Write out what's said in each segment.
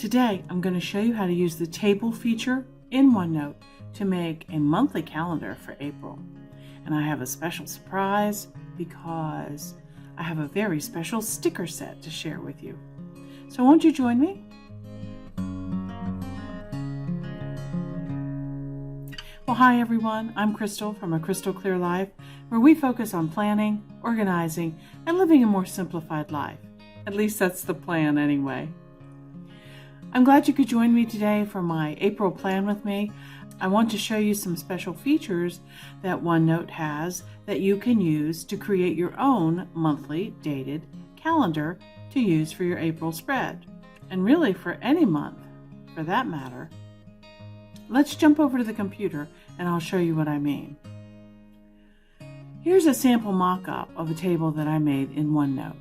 Today, I'm going to show you how to use the table feature in OneNote to make a monthly calendar for April. And I have a special surprise because I have a very special sticker set to share with you. So won't you join me? Well, hi everyone. I'm Crystal from A Crystal Clear Life, where we focus on planning, organizing, and living a more simplified life. At least that's the plan anyway. I'm glad you could join me today for my April plan with me. I want to show you some special features that OneNote has that you can use to create your own monthly dated calendar to use for your April spread, and really for any month for that matter. Let's jump over to the computer and I'll show you what I mean. Here's a sample mock-up of a table that I made in OneNote.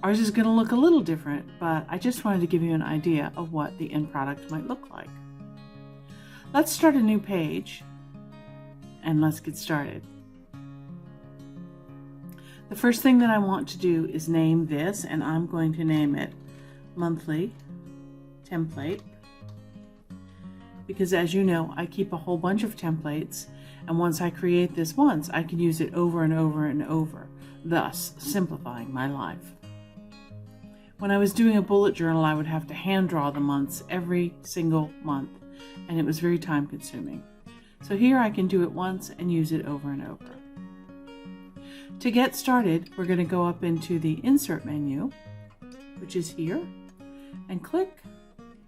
Ours is going to look a little different, but I just wanted to give you an idea of what the end product might look like. Let's start a new page and let's get started. The first thing that I want to do is name this, and I'm going to name it Monthly Template, because as you know, I keep a whole bunch of templates, and once I create this once, I can use it over and over and over, thus simplifying my life. When I was doing a bullet journal, I would have to hand draw the months every single month, and it was very time consuming. So here I can do it once and use it over and over. To get started, we're going to go up into the Insert menu, which is here, and click,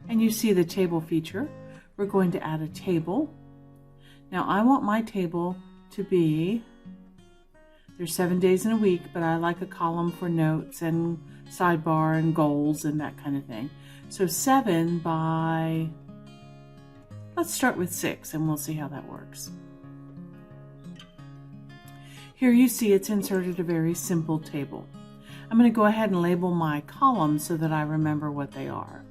and you see the table feature. We're going to add a table. Now I want my table to be, there's 7 days in a week, but I like a column for notes and sidebar and goals and that kind of thing. So 7 by, let's start with 6 and we'll see how that works. Here you see it's inserted a very simple table. I'm going to go ahead and label my columns so that I remember what they are.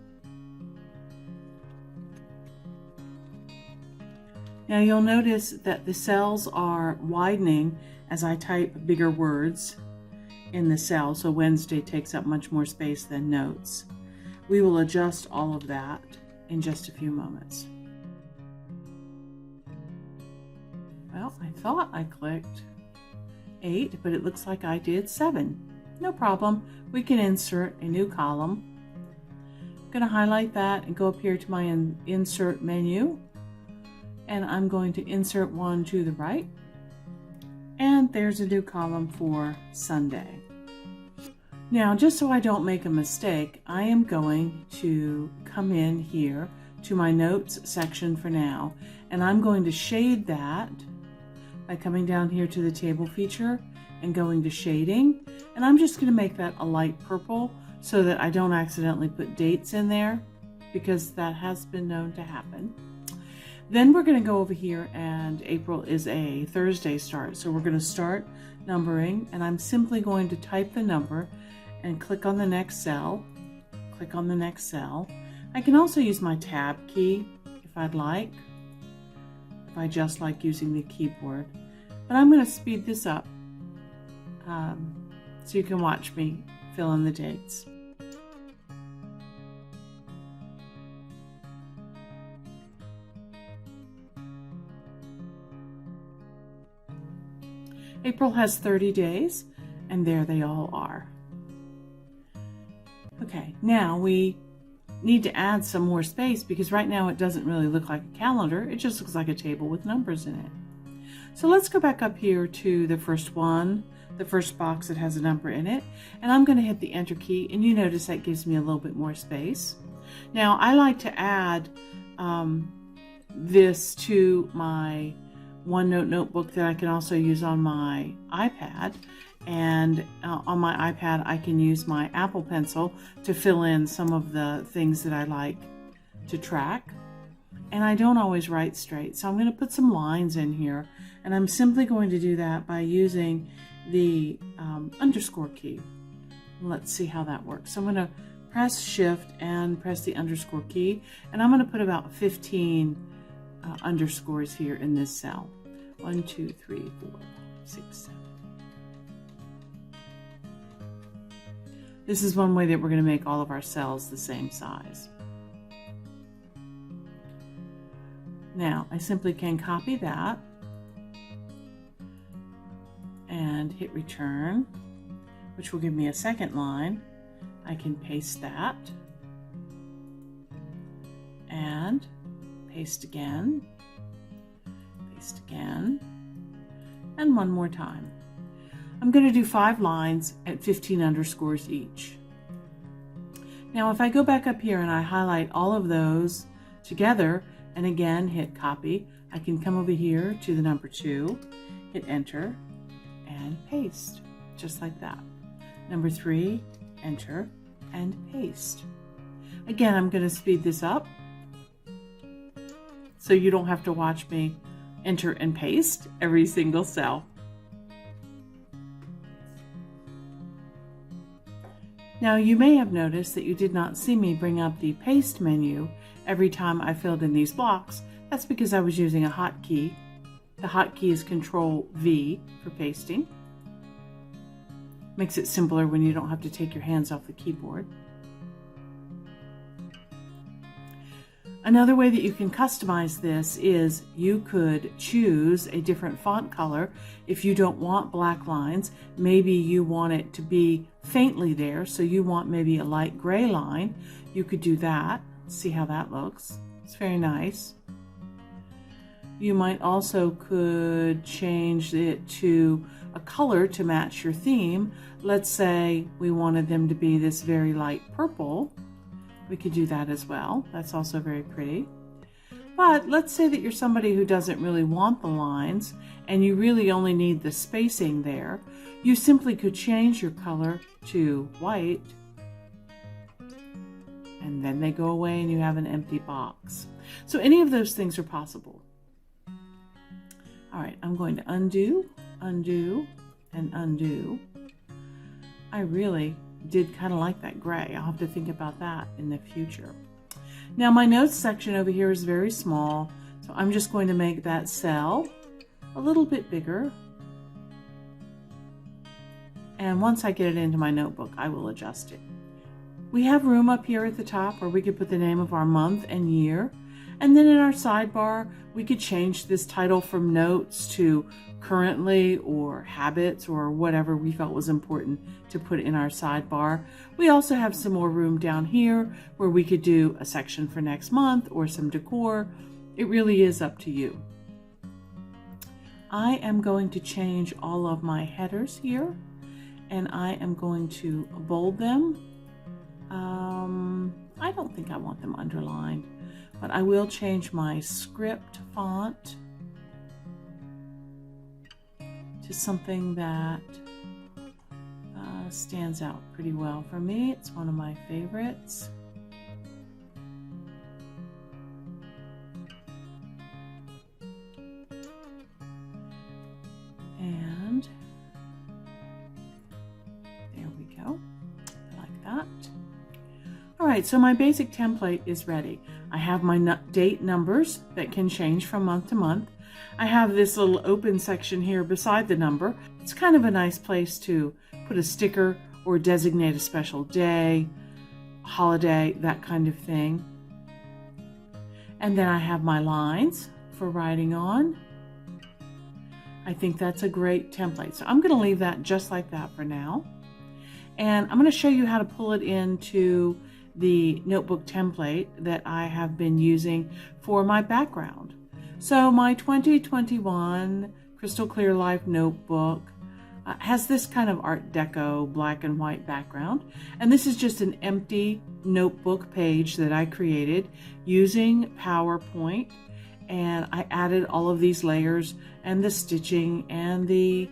Now you'll notice that the cells are widening as I type bigger words in the cell, so Wednesday takes up much more space than notes. We will adjust all of that in just a few moments. Well, I thought I clicked 8, but it looks like I did 7. No problem. We can insert a new column. I'm going to highlight that and go up here to my Insert menu, and I'm going to insert one to the right. And there's a new column for Sunday. Now, just so I don't make a mistake, I am going to come in here to my notes section for now, and I'm going to shade that by coming down here to the table feature and going to shading, and I'm just going to make that a light purple so that I don't accidentally put dates in there, because that has been known to happen. Then we're going to go over here, and April is a Thursday start, so we're going to start numbering, and I'm simply going to type the number and click on the next cell, click on the next cell. I can also use my tab key if I'd like, if I just like using the keyboard, but I'm going to speed this up so you can watch me fill in the dates. April has 30 days, and there they all are. Okay, now we need to add some more space because right now it doesn't really look like a calendar, it just looks like a table with numbers in it. So let's go back up here to the first one, the first box that has a number in it, and I'm going to hit the Enter key, and you notice that gives me a little bit more space. Now I like to add this to my OneNote notebook that I can also use on my iPad, and on my iPad I can use my Apple Pencil to fill in some of the things that I like to track, and I don't always write straight, so I'm going to put some lines in here, and I'm simply going to do that by using the underscore key. Let's see how that works. So I'm going to press Shift and press the underscore key, and I'm going to put about 15 underscores here in this cell. 1, 2, 3, 4, 6, 7. This is one way that we're going to make all of our cells the same size. Now, I simply can copy that and hit return, which will give me a second line. I can paste that and paste again, and one more time. I'm going to do 5 lines at 15 underscores each. Now, if I go back up here and I highlight all of those together and again hit copy, I can come over here to the number 2, hit enter, and paste, just like that. Number 3, enter, and paste. Again, I'm going to speed this up so you don't have to watch me enter and paste every single cell. Now, you may have noticed that you did not see me bring up the paste menu every time I filled in these blocks. That's because I was using a hotkey. The hotkey is Control V for pasting. Makes it simpler when you don't have to take your hands off the keyboard. Another way that you can customize this is you could choose a different font color. If you don't want black lines, maybe you want it to be faintly there, so you want maybe a light gray line, you could do that. See how that looks. It's very nice. You might also could change it to a color to match your theme. Let's say we wanted them to be this very light purple. We could do that as well. That's also very pretty. But let's say that you're somebody who doesn't really want the lines and you really only need the spacing there. You simply could change your color to white, and then they go away and you have an empty box. So any of those things are possible. All right, I'm going to undo, undo, and undo. I really did kind of like that gray. I'll have to think about that in the future. Now, my notes section over here is very small, so I'm just going to make that cell a little bit bigger. And once I get it into my notebook, I will adjust it. We have room up here at the top where we could put the name of our month and year. And then in our sidebar, we could change this title from notes to currently or habits or whatever we felt was important to put in our sidebar. We also have some more room down here where we could do a section for next month or some decor. It really is up to you. I am going to change all of my headers here, and I am going to bold them. I don't think I want them underlined, but I will change my script font to something that stands out pretty well for me. It's one of my favorites. And there we go. I like that. All right, so my basic template is ready. I have my date numbers that can change from month to month. I have this little open section here beside the number. It's kind of a nice place to put a sticker or designate a special day, holiday, that kind of thing. And then I have my lines for writing on. I think that's a great template. So I'm going to leave that just like that for now. And I'm going to show you how to pull it into the notebook template that I have been using for my background. So my 2021 Crystal Clear Life notebook has this kind of Art Deco black and white background. And this is just an empty notebook page that I created using PowerPoint. And I added all of these layers and the stitching and the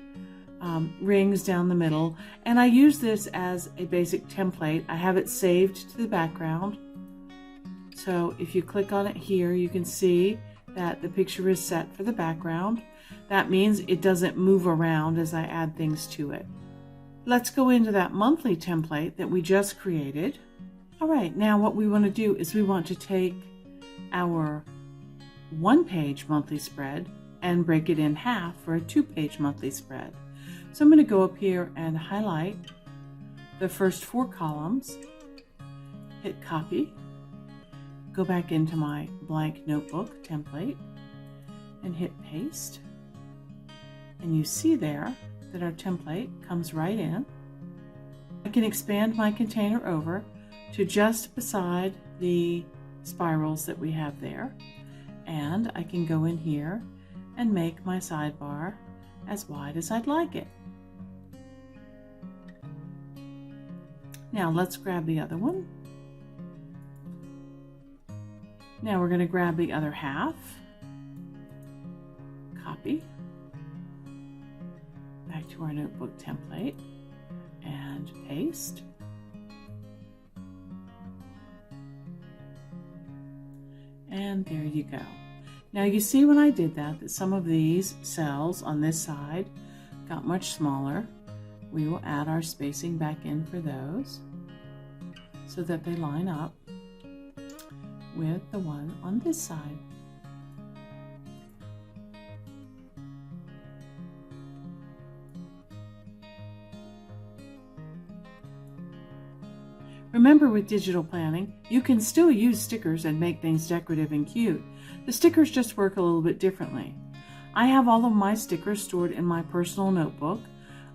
rings down the middle. And I use this as a basic template. I have it saved to the background. So if you click on it here, you can see that the picture is set for the background. That means it doesn't move around as I add things to it. Let's go into that monthly template that we just created. All right, now what we want to do is we want to take our 1-page monthly spread and break it in half for a 2-page monthly spread. So I'm going to go up here and highlight the first 4 columns, hit copy, go back into my blank notebook template and hit paste. And you see there that our template comes right in. I can expand my container over to just beside the spirals that we have there. And I can go in here and make my sidebar as wide as I'd like it. Now let's grab the other one. Now we're going to grab the other half, copy, back to our notebook template, and paste. And there you go. Now you see when I did that some of these cells on this side got much smaller. We will add our spacing back in for those so that they line up with the one on this side. Remember, with digital planning, you can still use stickers and make things decorative and cute. The stickers just work a little bit differently. I have all of my stickers stored in my personal notebook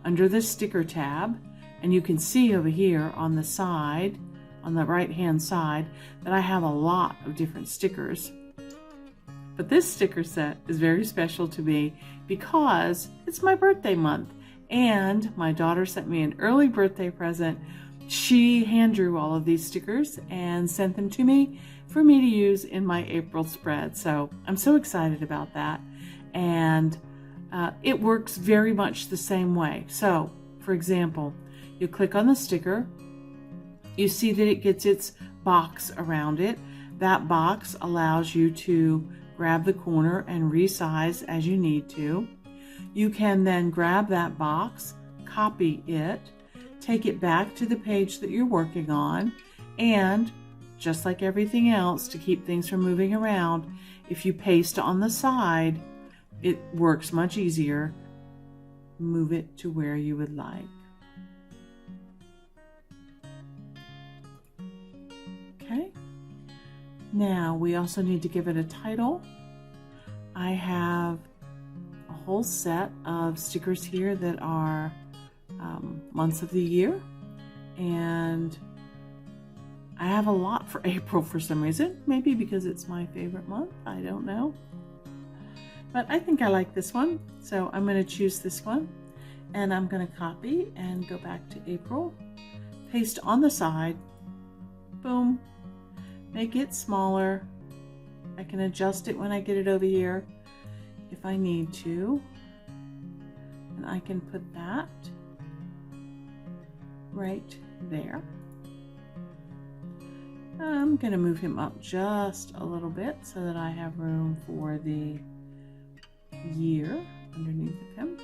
under the sticker tab, and you can see over here on the side, on the right hand side, that I have a lot of different stickers. But this sticker set is very special to me because it's my birthday month, and my daughter sent me an early birthday present. She hand drew all of these stickers and sent them to me for me to use in my April spread. So I'm so excited about that. And it works very much the same way. So, for example, you click on the sticker, you see that it gets its box around it. That box allows you to grab the corner and resize as you need to. You can then grab that box, copy it, take it back to the page that you're working on, and just like everything else, to keep things from moving around, if you paste on the side, it works much easier. Move it to where you would like. Okay. Now we also need to give it a title. I have a whole set of stickers here that are months of the year, and I have a lot for April for some reason, maybe because it's my favorite month, I don't know, but I think I like this one, so I'm going to choose this one, and I'm going to copy and go back to April, paste on the side, boom, make it smaller. I can adjust it when I get it over here if I need to, and I can put that right there. I'm going to move him up just a little bit so that I have room for the year underneath of him.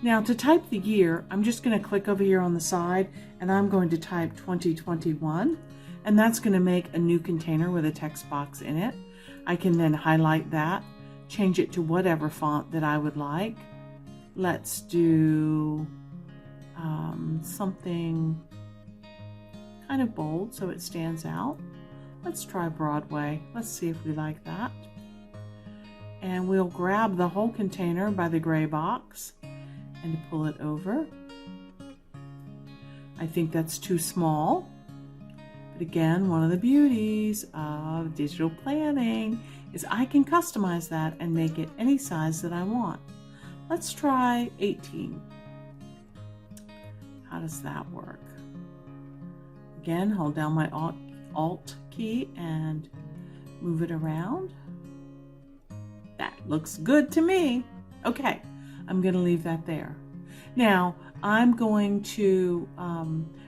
Now to type the year, I'm just going to click over here on the side and I'm going to type 2021, and that's going to make a new container with a text box in it. I can then highlight that, change it to whatever font that I would like. Let's do something kind of bold so it stands out. Let's try Broadway. Let's see if we like that. And we'll grab the whole container by the gray box and pull it over. I think that's too small. But again, one of the beauties of digital planning is I can customize that and make it any size that I want. Let's try 18. How does that work? Again, hold down my Alt key and move it around. That looks good to me. Okay, I'm going to leave that there. Now, I'm going to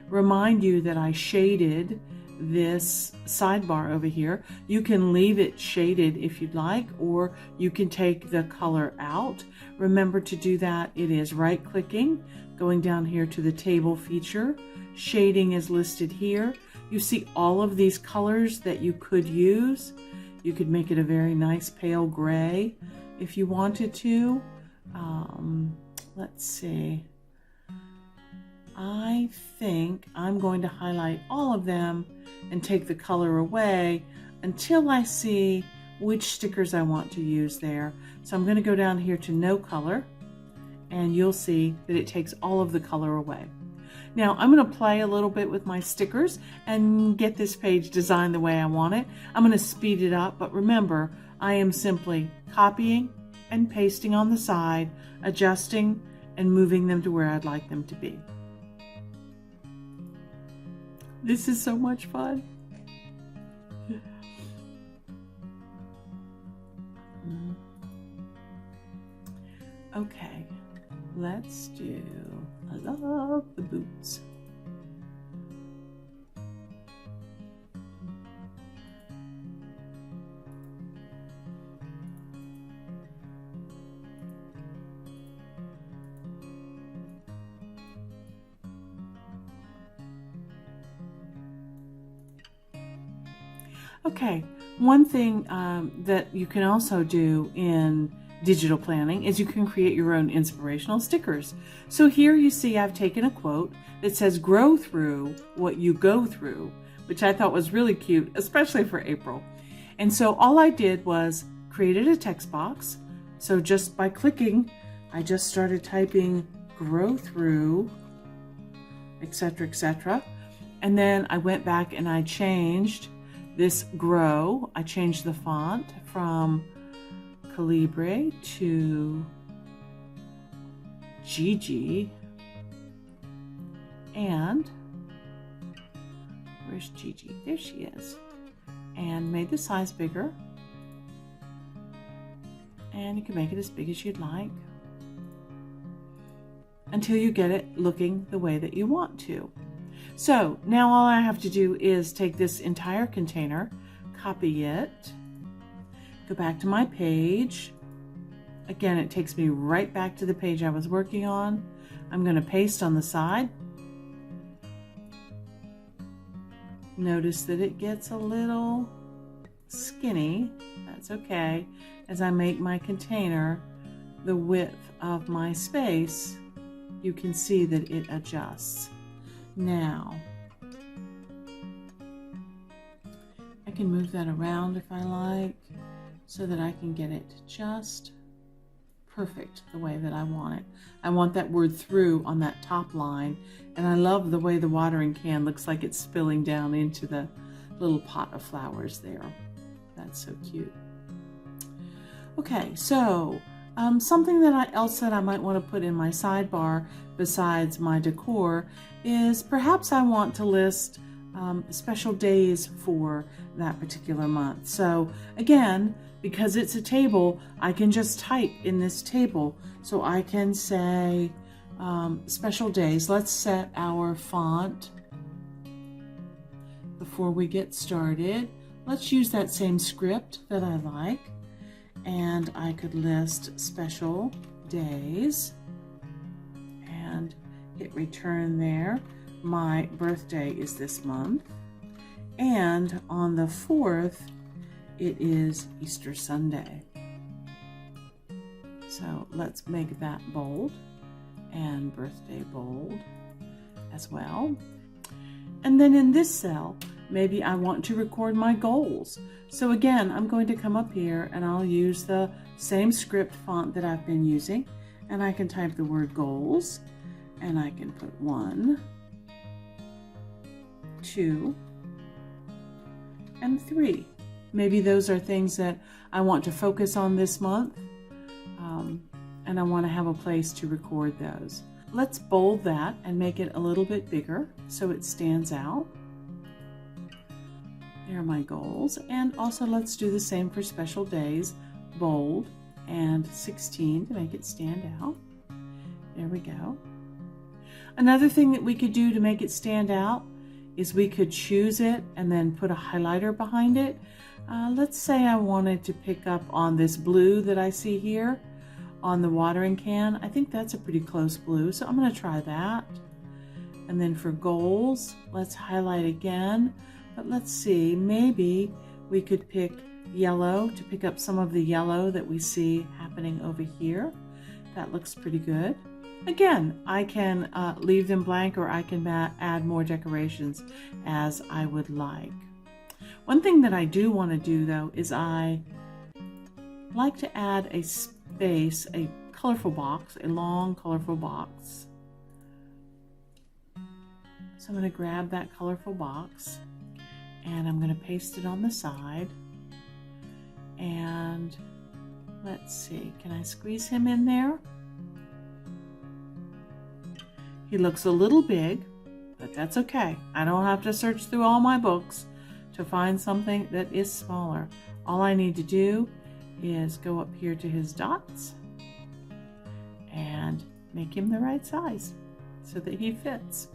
remind you that I shaded this sidebar over here. You can leave it shaded if you'd like, or you can take the color out. Remember to do that. It is right-clicking, going down here to the table feature. Shading is listed here. You see all of these colors that you could use. You could make it a very nice pale gray if you wanted to. Let's see. I think I'm going to highlight all of them and take the color away until I see which stickers I want to use there. So I'm going to go down here to no color, and you'll see that it takes all of the color away. Now I'm going to play a little bit with my stickers and get this page designed the way I want it. I'm going to speed it up, but remember, I am simply copying and pasting on the side, adjusting and moving them to where I'd like them to be. This is so much fun. Okay, let's do, I love the boots. Okay, one thing that you can also do in digital planning is you can create your own inspirational stickers. So here you see I've taken a quote that says grow through what you go through, which I thought was really cute, especially for April. And so all I did was created a text box. So just by clicking, I just started typing grow through, etc., etc. And then I went back and I changed this grow. I changed the font from Calibre to Gigi, and where's Gigi? There she is. And made the size bigger, and you can make it as big as you'd like until you get it looking the way that you want to. So now all I have to do is take this entire container, copy it, go back to my page. Again, it takes me right back to the page I was working on. I'm going to paste on the side. Notice that it gets a little skinny. That's okay. As I make my container the width of my space, you can see that it adjusts. Now, I can move that around if I like, so that I can get it just perfect the way that I want it. I want that word through on that top line, and I love the way the watering can looks like it's spilling down into the little pot of flowers there. That's so cute. Okay, so something else that I might want to put in my sidebar besides my decor is perhaps I want to list special days for that particular month. So again, because it's a table, I can just type in this table. So I can say special days. Let's set our font before we get started. Let's use that same script that I like. And I could list special days and hit return there. My birthday is this month, and on the 4th it is Easter Sunday. So let's make that bold, and birthday bold as well. And then in this cell, maybe I want to record my goals. So again, I'm going to come up here and I'll use the same script font that I've been using, and I can type the word goals, and I can put 1, 2, and 3. Maybe those are things that I want to focus on this month, and I want to have a place to record those. Let's bold that and make it a little bit bigger so it stands out. There are my goals. And also let's do the same for special days, bold and 16 to make it stand out. There we go. Another thing that we could do to make it stand out is we could choose it and then put a highlighter behind it. Let's say I wanted to pick up on this blue that I see here on the watering can. I think that's a pretty close blue, so I'm going to try that. And then for goals, let's highlight again. But let's see, maybe we could pick yellow to pick up some of the yellow that we see happening over here. That looks pretty good. Again, I can leave them blank, or I can add more decorations as I would like. One thing that I do want to do though is I like to add a space, a colorful box, a long colorful box. So I'm going to grab that colorful box and I'm going to paste it on the side. And let's see, can I squeeze him in there? He looks a little big, but that's okay. I don't have to search through all my books to find something that is smaller. All I need to do is go up here to his dots and make him the right size so that he fits.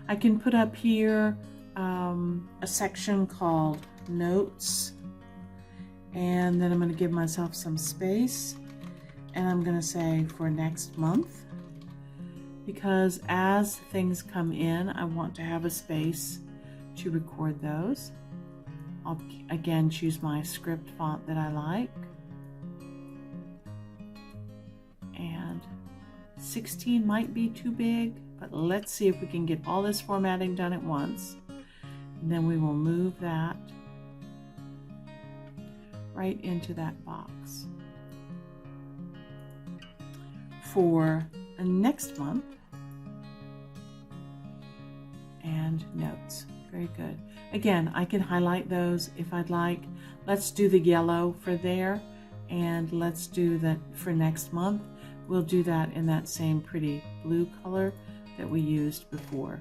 I can put up here a section called notes, and then I'm going to give myself some space, and I'm going to say for next month, because as things come in, I want to have a space to record those. I'll again choose my script font that I like, and 16 might be too big, but let's see if we can get all this formatting done at once. And then we will move that right into that box. For next month, and notes. Very good. Again, I can highlight those if I'd like. Let's do the yellow for there, and let's do that for next month. We'll do that in that same pretty blue color that we used before.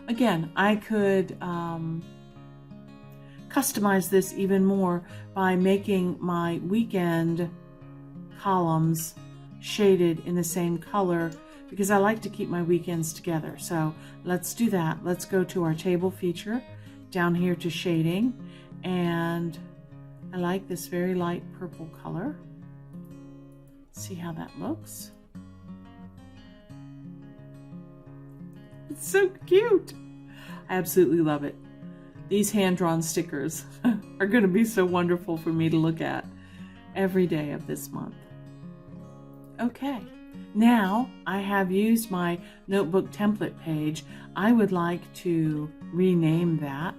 Again, I could customize this even more by making my weekend columns shaded in the same color, because I like to keep my weekends together. So let's do that. Let's go to our table feature, down here to shading, and I like this very light purple color. See how that looks? It's so cute. I absolutely love it. These hand-drawn stickers are going to be so wonderful for me to look at every day of this month. Okay, now I have used my notebook template page. I would like to rename that.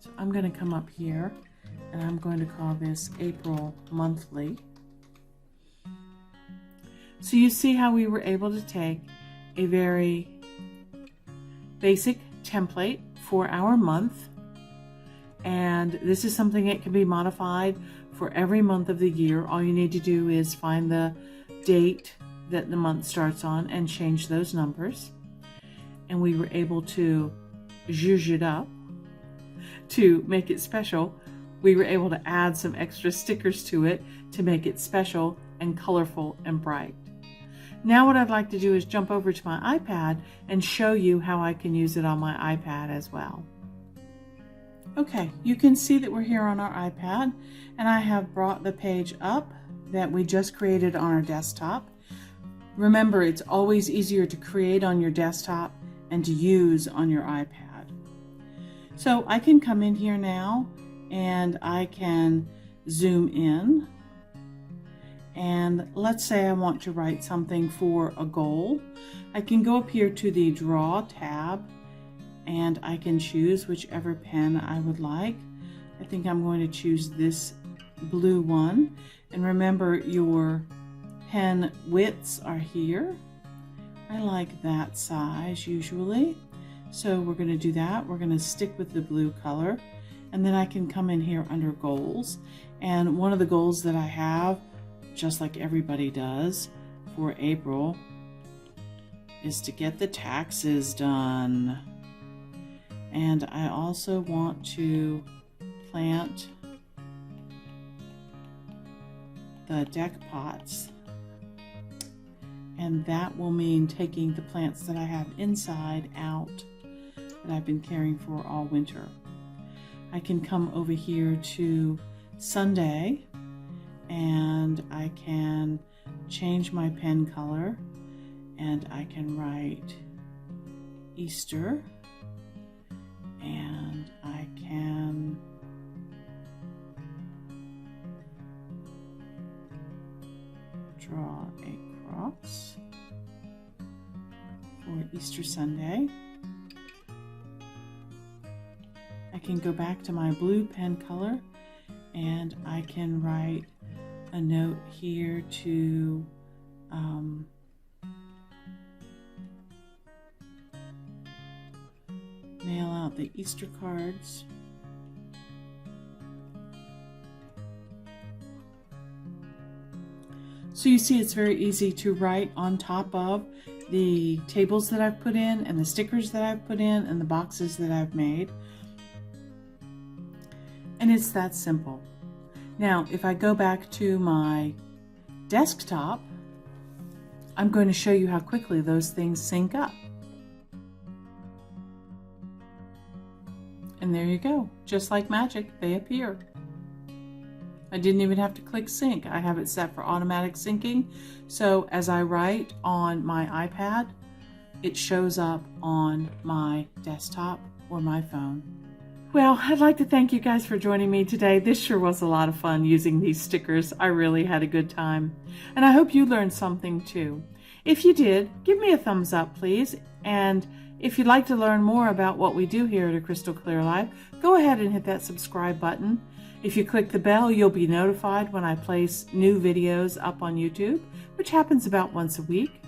So I'm going to come up here and I'm going to call this April Monthly. So you see how we were able to take a very basic template for our month, and this is something that can be modified for every month of the year. All you need to do is find the date that the month starts on and change those numbers. And we were able to zhuzh it up to make it special. We were able to add some extra stickers to it to make it special and colorful and bright. Now what I'd like to do is jump over to my iPad and show you how I can use it on my iPad as well. Okay, you can see that we're here on our iPad, and I have brought the page up that we just created on our desktop. Remember, it's always easier to create on your desktop and to use on your iPad. So I can come in here now and I can zoom in. And let's say I want to write something for a goal. I can go up here to the Draw tab and I can choose whichever pen I would like. I think I'm going to choose this blue one. And remember, your pen widths are here. I like that size usually. So we're going to do that. We're going to stick with the blue color. And then I can come in here under goals. And one of the goals that I have, just like everybody does for April, is to get the taxes done. And I also want to plant the deck pots, and that will mean taking the plants that I have inside out that I've been caring for all winter. I can come over here to Sunday and I can change my pen color, and I can write Easter, and I draw a cross for Easter Sunday. I can go back to my blue pen color and I can write a note here to mail out the Easter cards. So you see it's very easy to write on top of the tables that I've put in and the stickers that I've put in and the boxes that I've made. And it's that simple. Now, if I go back to my desktop, I'm going to show you how quickly those things sync up. And there you go. Just like magic, they appear. I didn't even have to click sync. I have it set for automatic syncing. So as I write on my iPad, it shows up on my desktop or my phone. Well, I'd like to thank you guys for joining me today. This sure was a lot of fun using these stickers. I really had a good time. And I hope you learned something too. If you did, give me a thumbs up, please. And if you'd like to learn more about what we do here at A Crystal Clear Life, go ahead and hit that subscribe button. If you click the bell, you'll be notified when I place new videos up on YouTube, which happens about once a week.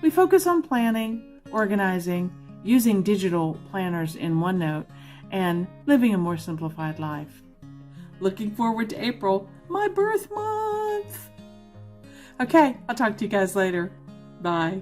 We focus on planning, organizing, using digital planners in OneNote, and living a more simplified life. Looking forward to April, my birth month. Okay, I'll talk to you guys later. Bye.